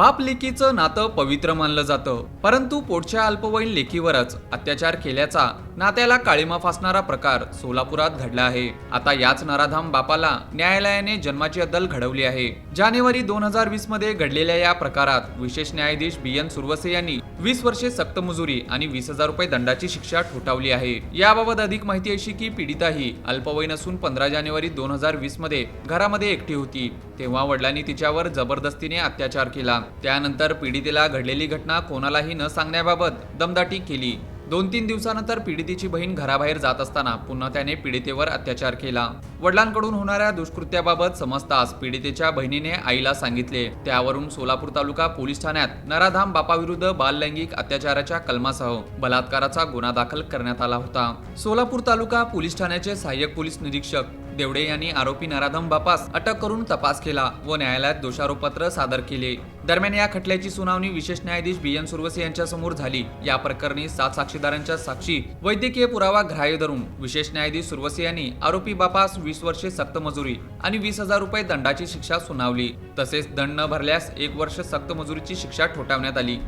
बाप लेकीचं नातं पवित्र मानलं जातं, परंतु पोटच्या अल्पवयीन लेकीवरच अत्याचार केल्याचा नात्याला काळीमा फासणारा प्रकार सोलापुरात घडला आहे। आता याच नराधाम बापाला न्यायालयाने जन्माची अद्दल घडवली आहे। जानेवारी 2020 मध्ये घडलेल्या या प्रकारात विशेष न्यायाधीश BN सुरवसे यांनी 20 वर्षे सक्त मजुरी आणि 20,000 रुपये दंडाची शिक्षा ठोठावली आहे। याबाबत अधिक माहिती अशी की पीडिता ही अल्पवयीन असून 15 जानेवारी 2020 मध्ये घरामध्ये एकटी होती, तेव्हा वडिलांनी तिच्यावर जबरदस्तीने अत्याचार केला। त्यानंतर पीडितेला घडलेली घटना कोणालाही न सांगण्याबाबत दमदाटी केली। 2-3 दिवसानंतर पीडितेची बहीण घराबाहेर जात असताना पुन्हा त्याने पीडितेवर अत्याचार केला। वडिलांकडून होणाऱ्या दुष्कृत्याबाबत समजताच पीडितेच्या बहिणीने आईला सांगितले। त्यावरून सोलापूर तालुका पोलीस ठाण्यात नराधाम बापाविरुद्ध बाललैंगिक अत्याचाराच्या कलमासह बलात्काराचा गुन्हा दाखल करण्यात आला होता। सोलापूर तालुका पोलीस ठाण्याचे सहाय्यक पोलीस निरीक्षक देवडे यांनी आरोपी नराधम बापास अटक करून तपास केला व न्यायालयात दोषारोपपत्र सादर केले। दरम्यान या खटल्याची सुनावणी विशेष न्यायाधीश BN सुरवसे यांच्या समोर झाली। या प्रकरणी 7 साक्षीदारांच्या साक्षी वैद्यकीय पुरावा ग्राह्य धरून विशेष न्यायाधीश सुरवसे यांनी आरोपी बापास 20 वर्षे सक्त मजुरी आणि 20,000 रुपये दंडाची शिक्षा सुनावली। तसेच दंड न भरल्यास 1 वर्ष सक्त मजुरीची शिक्षा ठोठावण्यात आली।